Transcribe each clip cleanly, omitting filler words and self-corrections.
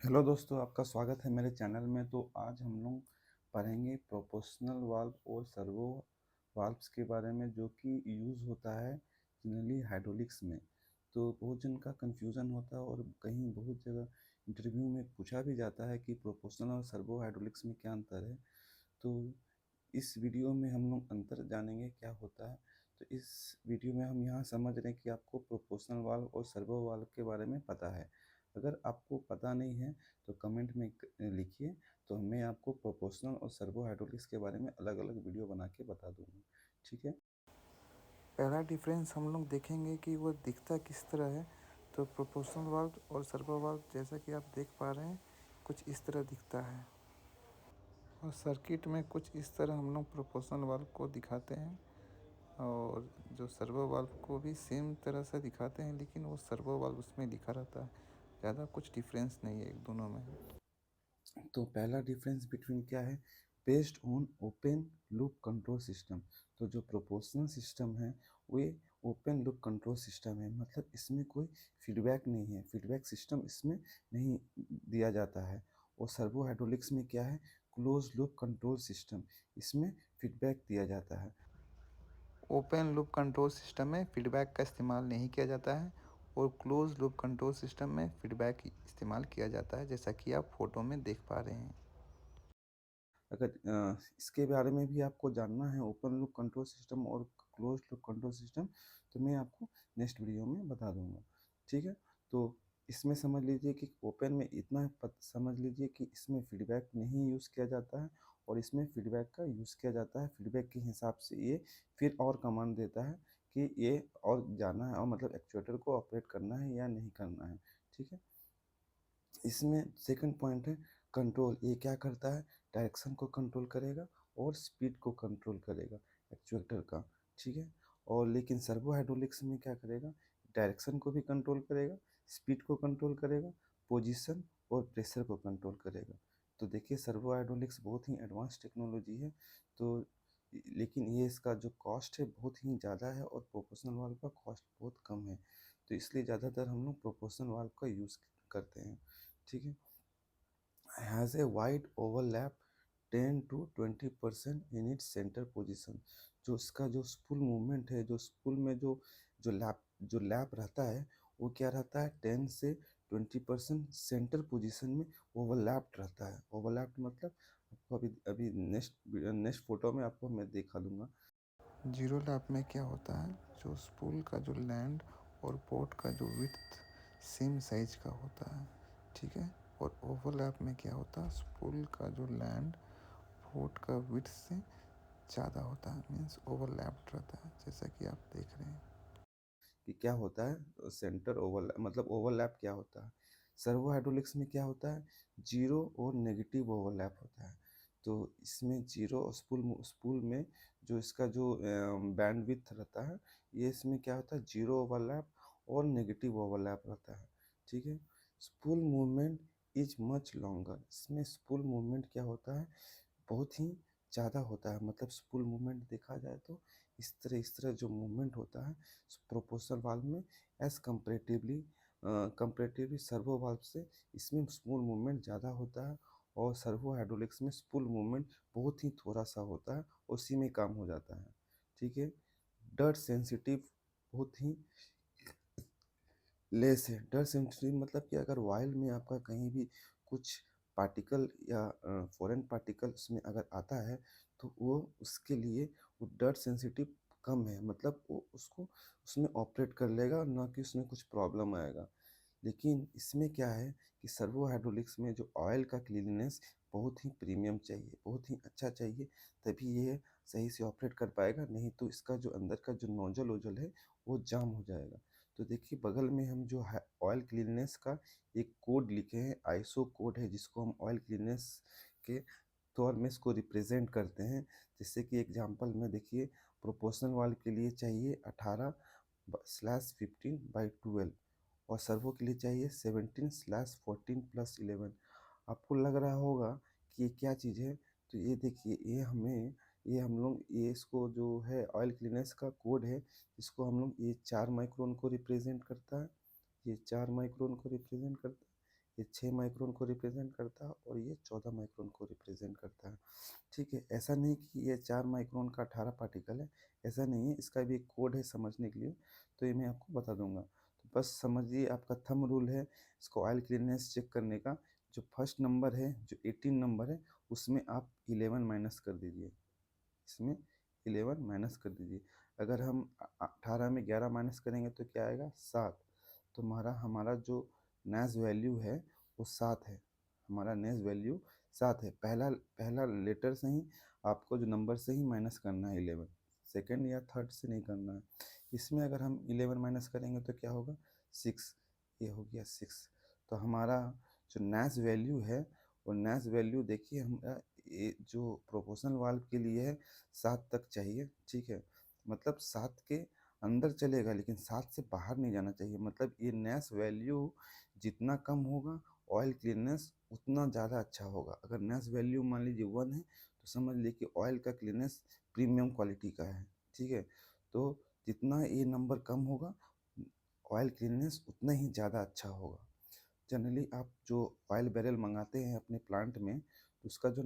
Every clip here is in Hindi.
हेलो दोस्तों, आपका स्वागत है मेरे चैनल में। तो आज हम लोग पढ़ेंगे प्रोपोर्शनल वाल्व और सर्वो वाल्व्स के बारे में, जो कि यूज़ होता है जनरली हाइड्रोलिक्स में। तो बहुत जन का कंफ्यूजन होता है और कहीं बहुत जगह इंटरव्यू में पूछा भी जाता है कि प्रोपोर्शनल और सर्वो हाइड्रोलिक्स में क्या अंतर है। तो इस वीडियो में हम लोग अंतर जानेंगे क्या होता है। तो इस वीडियो में हम यहाँ समझ रहे हैं कि आपको प्रोपोर्शनल वाल्व और सर्वो वाल्व के बारे में पता है। अगर आपको पता नहीं है तो कमेंट में लिखिए, तो मैं आपको प्रोपोर्शनल और सर्वो हाइड्रोलिक्स के बारे में अलग अलग वीडियो बना के बता दूंगा। ठीक है। पहला डिफरेंस हम लोग देखेंगे कि वो दिखता किस तरह है। तो प्रोपोर्शनल वाल्व और सर्वो वाल्व जैसा कि आप देख पा रहे हैं कुछ इस तरह दिखता है, और सर्किट में कुछ इस तरह हम लोग प्रोपोर्शनल वाल्व को दिखाते हैं, और जो सर्वो वाल्व को भी सेम तरह से दिखाते हैं, लेकिन वो सर्वो वाल्व उसमें लिखा रहता है। ज़्यादा कुछ डिफरेंस नहीं है एक दोनों में। तो पहला डिफरेंस बिटवीन क्या है, based on open loop control system. तो जो प्रोपोर्शनल सिस्टम है वो ओपन लूप कंट्रोल सिस्टम है, मतलब इसमें कोई फीडबैक नहीं है, फीडबैक सिस्टम इसमें नहीं दिया जाता है। और सर्वो हाइड्रोलिक्स में क्या है, क्लोज लूप कंट्रोल सिस्टम, इसमें फीडबैक दिया जाता है। ओपन लूप कंट्रोल सिस्टम में फीडबैक का इस्तेमाल नहीं किया जाता है, और क्लोज लूप कंट्रोल सिस्टम में फीडबैक इस्तेमाल किया जाता है, जैसा कि आप फोटो में देख पा रहे हैं। अगर इसके बारे में भी आपको जानना है, ओपन लूप कंट्रोल सिस्टम और क्लोज लूप कंट्रोल सिस्टम, तो मैं आपको नेक्स्ट वीडियो में बता दूंगा। ठीक है। तो इसमें समझ लीजिए कि ओपन में इतना समझ लीजिए कि इसमें फीडबैक नहीं यूज़ किया जाता है, और इसमें फीडबैक का यूज़ किया जाता है। फीडबैक के हिसाब से ये फिर और कमांड देता है कि ये और जाना है, और मतलब एक्चुएटर को ऑपरेट करना है या नहीं करना है। ठीक है। इसमें सेकंड पॉइंट है कंट्रोल। ये क्या करता है, डायरेक्शन को कंट्रोल करेगा और स्पीड को कंट्रोल करेगा एक्चुएटर का। ठीक है। और लेकिन सर्वो हाइड्रोलिक्स में क्या करेगा, डायरेक्शन को भी कंट्रोल करेगा, स्पीड को कंट्रोल करेगा, पोजीशन और प्रेशर को कंट्रोल करेगा। तो देखिए, सर्वो हाइड्रोलिक्स बहुत ही एडवांस टेक्नोलॉजी है। तो लेकिन ये इसका जो कॉस्ट है बहुत ही ज़्यादा है, और प्रोपोर्शनल वाल्व का कॉस्ट बहुत कम है। तो इसलिए ज़्यादातर हम लोग प्रोपोर्शनल वाल्व का यूज़ करते हैं। ठीक है। Has a wide overlap 10 to 20% in its centre position. जो इसका जो स्पूल मूवमेंट है, जो स्पूल में जो लैप रहता है, वो क्या रहता है, 10 से 20% सेंटर पोजीशन में ओवरलैप्ड रहता है। ओवरलैप्ड मतलब आपको अभी अभी नेक्स्ट नेक्स्ट फोटो में आपको मैं दिखा दूंगा। जीरो लैप में क्या होता है, जो स्पूल का जो लैंड और पोर्ट का जो विड्थ सेम साइज का होता है। ठीक है। और ओवरलैप में क्या होता है, स्पूल का जो लैंड पोर्ट का विड्थ से ज़्यादा होता है, मीन्स ओवरलैप्ड रहता है, जैसा कि आप देख रहे हैं। कि क्या होता है सेंटर ओवरलैप, मतलब ओवरलैप क्या होता है। सर्वो हाइड्रोलिक्स में क्या होता है, जीरो और नेगेटिव ओवरलैप होता है। तो इसमें जीरो और स्पूल में जो इसका जो बैंड विड्थ रहता है, ये इसमें क्या होता है, जीरो ओवरलैप और नेगेटिव ओवरलैप रहता है। ठीक है। Spool movement is much longer. इसमें स्पूल मूवमेंट क्या होता है, बहुत ही ज़्यादा होता है। मतलब स्पूल मूवमेंट देखा जाए तो इस तरह जो मूवमेंट होता है प्रोपोर्शनल वाल्व में, एज कंपेरेटिवली सर्वो वाल्व से, इसमें स्पूल मूवमेंट ज़्यादा होता है। और सर्वो हाइड्रोलिक्स में स्पूल मूवमेंट बहुत ही थोड़ा सा होता है, उसी में काम हो जाता है। ठीक है। डर्ट सेंसिटिव बहुत ही लेस है। डस्ट सेंसिटिव मतलब कि अगर ऑयल में आपका कहीं भी कुछ पार्टिकल या फॉरेन पार्टिकल उसमें अगर आता है, तो वो उसके लिए वो डस्ट सेंसिटिव कम है, मतलब वो उसको उसमें ऑपरेट कर लेगा, ना कि उसमें कुछ प्रॉब्लम आएगा। लेकिन इसमें क्या है कि सर्वो हाइड्रोलिक्स में जो ऑयल का क्लीननेस बहुत ही प्रीमियम चाहिए, बहुत ही अच्छा चाहिए, तभी ये सही से ऑपरेट कर पाएगा। नहीं तो इसका जो अंदर का जो नोजल वोजल है वो जाम हो जाएगा। तो देखिए, बगल में हम जो है ऑयल क्लीननेस का एक कोड लिखे हैं, आईएसओ कोड है, जिसको हम ऑयल क्लीननेस के तौर में इसको रिप्रेजेंट करते हैं। जैसे कि एग्जांपल में देखिए, प्रोपोर्शनल वाल्व के लिए चाहिए 18/15/12, और सर्वो के लिए चाहिए 17/14+11। आपको लग रहा होगा कि ये क्या चीज़ है। तो ये देखिए, ये हम लोग ये इसको जो है ऑयल क्लीनेस का कोड है, इसको हम लोग ये 4 माइक्रोन को रिप्रेजेंट करता है, ये 4 माइक्रोन को रिप्रेजेंट करता है, ये 6 माइक्रोन को रिप्रेजेंट करता है और ये 14 माइक्रोन को रिप्रेजेंट करता है। ठीक है, ऐसा नहीं कि ये 4 माइक्रोन का 18 पार्टिकल है, ऐसा नहीं है, इसका भी एक कोड है समझने के लिए, तो ये मैं आपको बता दूंगा। तो बस समझिए, आपका थंब रूल है इसको ऑयल क्लीननेस चेक करने का। जो फर्स्ट नंबर है, जो 18 नंबर है, उसमें आप 11 माइनस कर दीजिए, इसमें 11 माइनस कर दीजिए। अगर हम 18 में 11 माइनस करेंगे तो क्या आएगा, 7। तो हमारा हमारा जो नैश वैल्यू है वो 7 है, हमारा नैश वैल्यू 7 है। पहला पहला लेटर से ही आपको जो नंबर से ही माइनस करना है 11, सेकंड या थर्ड से नहीं करना है। इसमें अगर हम 11 माइनस करेंगे तो क्या होगा, 6, ये हो गया 6। तो हमारा जो नैश वैल्यू है वो नैश वैल्यू देखिए, हमारा ये जो प्रोपोर्शनल वाल्व के लिए है 7 तक चाहिए। ठीक है, मतलब 7 के अंदर चलेगा लेकिन 7 से बाहर नहीं जाना चाहिए। मतलब ये नैश वैल्यू जितना कम होगा, ऑयल क्लीननेस उतना ज़्यादा अच्छा होगा। अगर नैश वैल्यू मान लीजिए 1 है तो समझ लीजिए कि ऑयल का क्लीननेस प्रीमियम क्वालिटी का है। ठीक है, तो जितना ये नंबर कम होगा, ऑयल क्लीननेस उतना ही ज़्यादा अच्छा होगा। जनरली आप जो ऑयल बैरल मंगाते हैं अपने प्लांट में, तो उसका जो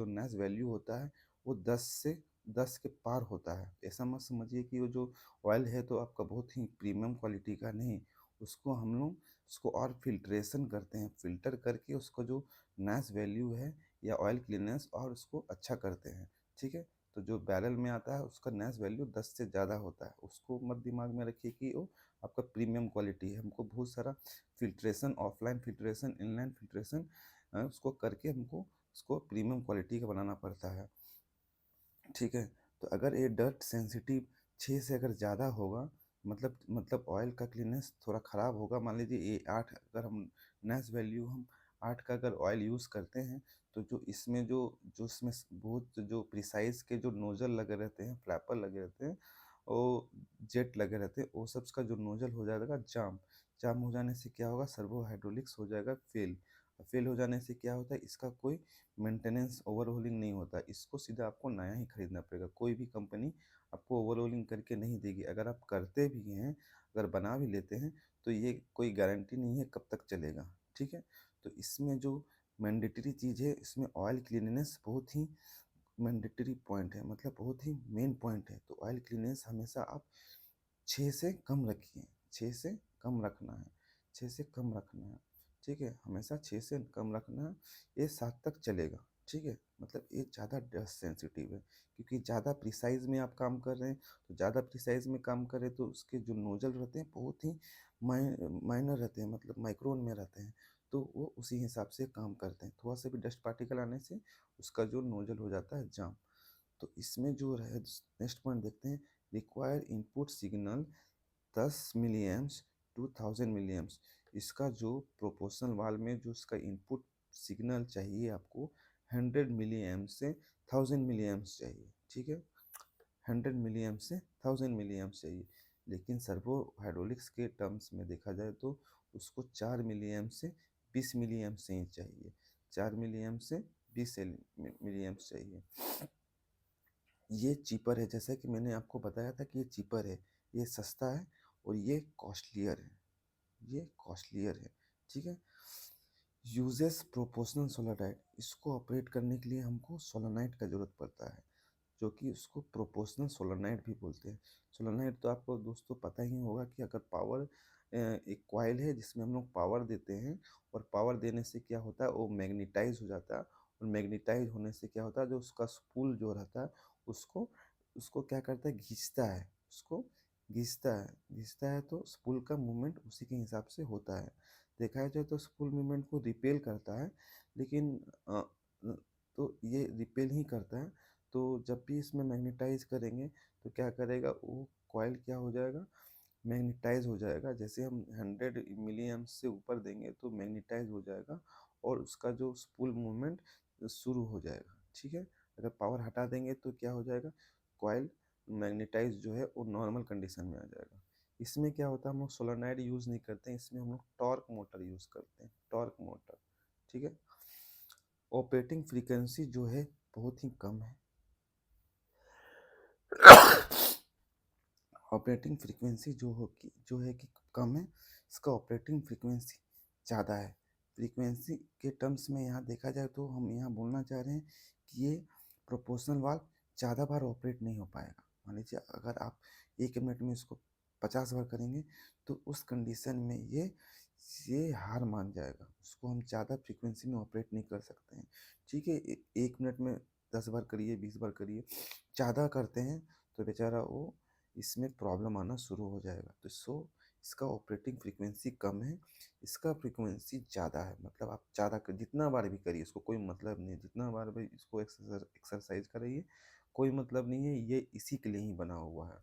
नैश वैल्यू होता है वो 10 के पार होता है। ऐसा मत समझिए कि वो जो ऑयल है तो आपका बहुत ही प्रीमियम क्वालिटी का, नहीं। उसको हम लोग उसको और फिल्ट्रेशन करते हैं, फिल्टर करके उसको जो नैश वैल्यू है या ऑयल क्लीननेस और उसको अच्छा करते हैं। ठीक है, तो जो बैरल में आता है उसका नैश वैल्यू 10 से ज़्यादा होता है, उसको मत दिमाग में रखिए कि वो आपका प्रीमियम क्वालिटी है। हमको बहुत सारा filtration, offline filtration, inline filtration उसको करके हमको उसको प्रीमियम क्वालिटी का बनाना पड़ता है। ठीक है, तो अगर ये डर्ट सेंसिटिव 6 से अगर ज़्यादा होगा, मतलब ऑयल का क्लीनेस थोड़ा ख़राब होगा। मान लीजिए ये 8, अगर हम नैश वैल्यू हम 8 का अगर ऑयल यूज़ करते हैं, तो जो इसमें जो जो इसमें बहुत जो प्रिसाइज के जो नोजल लगे रहते हैं, फ्लैपर लगे रहते हैं, वो जेट लगे रहते हैं, वो सब का जो नोजल हो जाएगा जाम। जाम हो जाने से क्या होगा, सर्वो हाइड्रोलिक्स हो जाएगा फेल। फेल हो जाने से क्या होता है, इसका कोई मेंटेनेंस ओवरहोलिंग नहीं होता, इसको सीधा आपको नया ही खरीदना पड़ेगा। कोई भी कंपनी आपको ओवरहोलिंग करके नहीं देगी। अगर आप करते भी हैं, अगर बना भी लेते हैं, तो ये कोई गारंटी नहीं है कब तक चलेगा। ठीक है, तो इसमें जो मैंडेटरी चीज़ है, इसमें ऑयल क्लीननेस बहुत ही मैंडेटरी पॉइंट है, मतलब बहुत ही मेन पॉइंट है। तो ऑयल क्लीननेस हमेशा आप 6 से कम रखिए, 6 से कम रखना है, 6 से कम रखना है। ठीक है, हमेशा 6 से कम रखना है, ये 7 तक चलेगा। ठीक है, मतलब ये ज़्यादा डस्ट सेंसिटिव है, क्योंकि ज़्यादा प्रिसाइज में आप काम कर रहे हैं। तो ज़्यादा प्रिसाइज में काम करें तो उसके जो नोजल रहते हैं बहुत ही माइनर रहते हैं, मतलब माइक्रोन में रहते हैं, तो वो उसी हिसाब से काम करते हैं। थोड़ा सा भी डस्ट पार्टिकल आने से उसका जो नोजल हो जाता है जाम। तो इसमें जो है नेक्स्ट पॉइंट देखते हैं, रिक्वायर इनपुट सिग्नल 10 मिलीएम्स टू 1000 मिलीएम्स। इसका जो प्रोपोर्शनल वाल में जो इसका इनपुट सिग्नल चाहिए आपको, 100 मिलीएम्स से 1000 मिलीएम्स चाहिए। ठीक है, 100 मिलीएम्स से 1000 मिलीएम्स चाहिए। लेकिन सर्वो हाइड्रोलिक्स के टर्म्स में देखा जाए तो उसको 4 मिलीएम्स से 20 मिलीएम्स ही चाहिए, 4 मिलीएम्स से 20 मिलीएम्स चाहिए। ये चीपर है, जैसा कि मैंने आपको बताया था कि ये चीपर है, ये सस्ता है और ये कॉस्टलियर है, ये कॉस्टलियर है। ठीक है, यूजेस प्रोपोर्शनल सोलेनाइड, इसको ऑपरेट करने के लिए हमको सोलेनाइड का ज़रूरत पड़ता है, जो कि उसको प्रोपोर्शनल सोलेनाइड भी बोलते हैं। सोलेनाइड तो आपको दोस्तों पता ही होगा कि अगर पावर एक कॉइल है जिसमें हम लोग पावर देते हैं, और पावर देने से क्या होता है, वो मैग्नेटाइज हो जाता है, और मैग्नेटाइज होने से क्या होता है, जो उसका स्पूल जो रहता है उसको उसको क्या करता है, खींचता है, उसको घिसता है तो स्पूल का मूवमेंट उसी के हिसाब से होता है। देखा जाए तो स्पूल मूवमेंट को रिपेल करता है, लेकिन तो ये रिपेल ही करता है। तो जब भी इसमें मैग्नेटाइज करेंगे तो क्या करेगा, वो कॉइल क्या हो जाएगा, मैग्नेटाइज हो जाएगा। जैसे हम 100 मिलीएम्प से ऊपर देंगे तो मैग्नेटाइज हो जाएगा और उसका जो स्पूल मूवमेंट शुरू हो जाएगा। ठीक है, अगर पावर हटा देंगे तो क्या हो जाएगा, कॉइल मैग्नेटाइज जो है वो नॉर्मल कंडीशन में आ जाएगा। इसमें क्या होता है, हम लोग सोलेनॉइड यूज़ नहीं करते हैं, इसमें हम लोग टॉर्क मोटर यूज़ करते हैं, टॉर्क मोटर। ठीक है, ऑपरेटिंग फ्रीक्वेंसी जो है बहुत ही कम है, ऑपरेटिंग फ्रीक्वेंसी जो है कि कम है, इसका ऑपरेटिंग फ्रीक्वेंसी ज़्यादा है। फ्रीक्वेंसी के टर्म्स में यहाँ देखा जाए तो हम यहाँ बोलना चाह रहे हैं कि ये प्रोपोर्शनल वाल्व ज़्यादा बार ऑपरेट नहीं हो पाएगा। मान लीजिए अगर आप 1 मिनट में इसको 50 बार करेंगे तो उस कंडीशन में ये हार मान जाएगा, उसको हम ज़्यादा फ्रीक्वेंसी में ऑपरेट नहीं कर सकते हैं। ठीक है, 1 मिनट में 10 बार करिए, 20 बार करिए, ज़्यादा करते हैं तो बेचारा वो इसमें प्रॉब्लम आना शुरू हो जाएगा। तो इसका ऑपरेटिंग फ्रीक्वेंसी कम है, इसका फ्रीक्वेंसी ज़्यादा है। मतलब आप ज़्यादा कर जितना बार भी करिए, इसको कोई मतलब नहीं है, जितना बार भी इसको एक्सरसाइज कराइए कोई मतलब नहीं है, ये इसी के लिए ही बना हुआ है।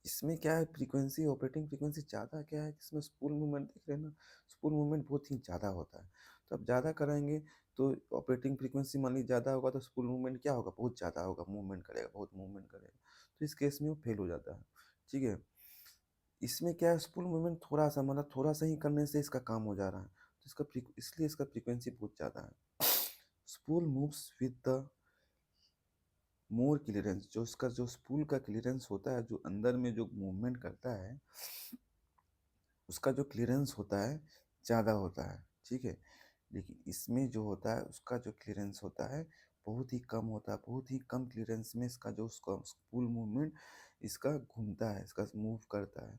इसमें क्या है, फ्रीक्वेंसी ऑपरेटिंग फ्रीक्वेंसी ज़्यादा क्या है, इसमें स्पूल मूवमेंट देख रहे हैं ना, स्पूल मूवमेंट बहुत ही ज़्यादा होता है। तो आप ज़्यादा कराएंगे तो ऑपरेटिंग फ्रीक्वेंसी मान लीजिए ज़्यादा होगा तो स्पूल मूवमेंट क्या होगा, बहुत ज़्यादा होगा, मूवमेंट करेगा, बहुत मूवमेंट करेगा। तो इस केस में वो फेल हो जाता है। ठीक है, इसमें क्या है, स्पूल मूवमेंट थोड़ा सा मतलब थोड़ा सा ही करने से इसका काम हो जा रहा है, तो इसलिए इसका फ्रीक्वेंसी बहुत ज़्यादा है। Spool moves with the more clearance, जो इसका जो स्पूल का क्लियरेंस होता है, जो अंदर में जो मूवमेंट करता है उसका जो क्लियरेंस होता है ज़्यादा होता है। ठीक है, लेकिन इसमें जो होता है उसका जो क्लियरेंस होता है बहुत ही कम होता है। बहुत ही कम क्लियरेंस में इसका जो स्पूल मूवमेंट इसका घूमता है, इसका मूव करता है।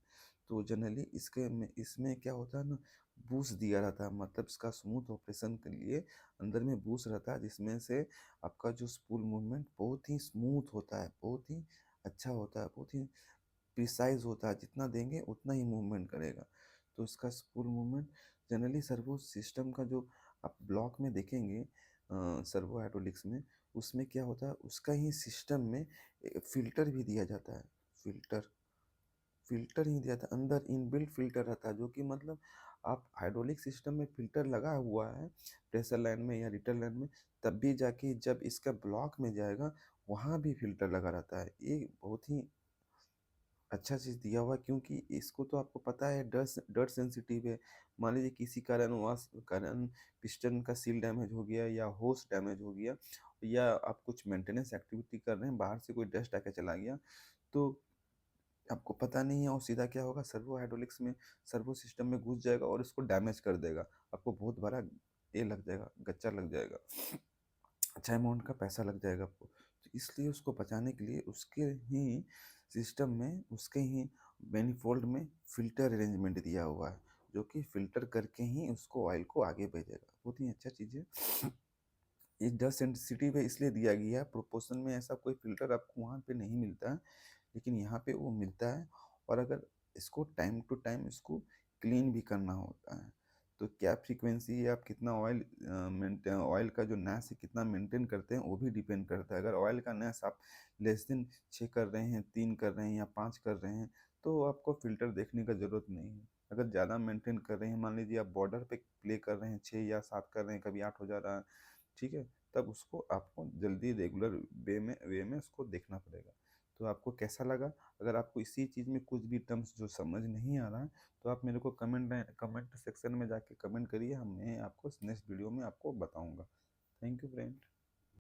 तो जनरली इसमें क्या होता है ना, बूस्ट दिया रहता है, मतलब इसका स्मूथ ऑपरेशन के लिए अंदर में बूस्ट रहता है, जिसमें से आपका जो स्पूल मूवमेंट बहुत ही स्मूथ होता है, बहुत ही अच्छा होता है, बहुत ही प्रिसाइज होता है। जितना देंगे उतना ही मूवमेंट करेगा। तो इसका spool movement generally servo system का जो आप ब्लॉक में देखेंगे, सर्वो हाइड्रोलिक्स में, उसमें क्या होता है, उसका ही सिस्टम में फिल्टर भी दिया जाता है। फिल्टर फिल्टर ही दिया था, अंदर इनबिल्ट फिल्टर रहता है, जो कि मतलब आप हाइड्रोलिक सिस्टम में फिल्टर लगा हुआ है प्रेशर लाइन में या रिटर्न लाइन में, तब भी जाके जब इसका ब्लॉक में जाएगा वहाँ भी फिल्टर लगा रहता है। ये बहुत ही अच्छा चीज़ दिया हुआ है, क्योंकि इसको तो आपको पता है डर्ट सेंसिटिव है। मान लीजिए किसी कारण पिस्टन का सील डैमेज हो गया या होस डैमेज हो गया या आप कुछ मेंटेनेंस एक्टिविटी कर रहे हैं, बाहर से कोई डस्ट आके चला गया, तो आपको पता नहीं है और सीधा क्या होगा, सर्वो हाइड्रोलिक्स में सर्वो सिस्टम में घुस जाएगा और इसको डैमेज कर देगा। आपको बहुत बड़ा ये लग जाएगा, गच्चा लग जाएगा, अच्छा अमाउंट का पैसा लग जाएगा आपको। तो इसलिए उसको बचाने के लिए उसके ही सिस्टम में, उसके ही मैनिफोल्ड में फ़िल्टर अरेंजमेंट दिया हुआ है, जो कि फ़िल्टर करके ही उसको ऑयल को आगे भेजेगा। बहुत ही अच्छा चीज़ है। ये डस्ट सेंसिटिव है इसलिए दिया गया है। प्रोपोर्शन में ऐसा कोई फ़िल्टर आपको वहाँ पे नहीं मिलता है, लेकिन यहाँ पे वो मिलता है। और अगर इसको टाइम टू टाइम इसको क्लीन भी करना होता है, तो क्या फ्रीक्वेंसी है, आप कितना ऑयल का जो नैस है कितना मेंटेन करते हैं वो भी डिपेंड करता है। अगर ऑयल का नैस आप लेस देन 6 कर रहे हैं, 3 कर रहे हैं या 5 कर रहे हैं, तो आपको फ़िल्टर देखने का ज़रूरत नहीं है। अगर ज़्यादा मेंटेन कर रहे हैं, मान लीजिए आप बॉर्डर पे प्ले कर रहे हैं, 6 या 7 कर रहे हैं, कभी 8 हो जा रहा है, ठीक है, तब उसको आपको जल्दी रेगुलर वे में उसको देखना पड़ेगा। तो आपको कैसा लगा? अगर आपको इसी चीज़ में कुछ भी टर्म्स जो समझ नहीं आ रहा है, तो आप मेरे को कमेंट सेक्शन में जाके कमेंट करिए, मैं आपको नेक्स्ट वीडियो में आपको बताऊँगा। Thank you friend.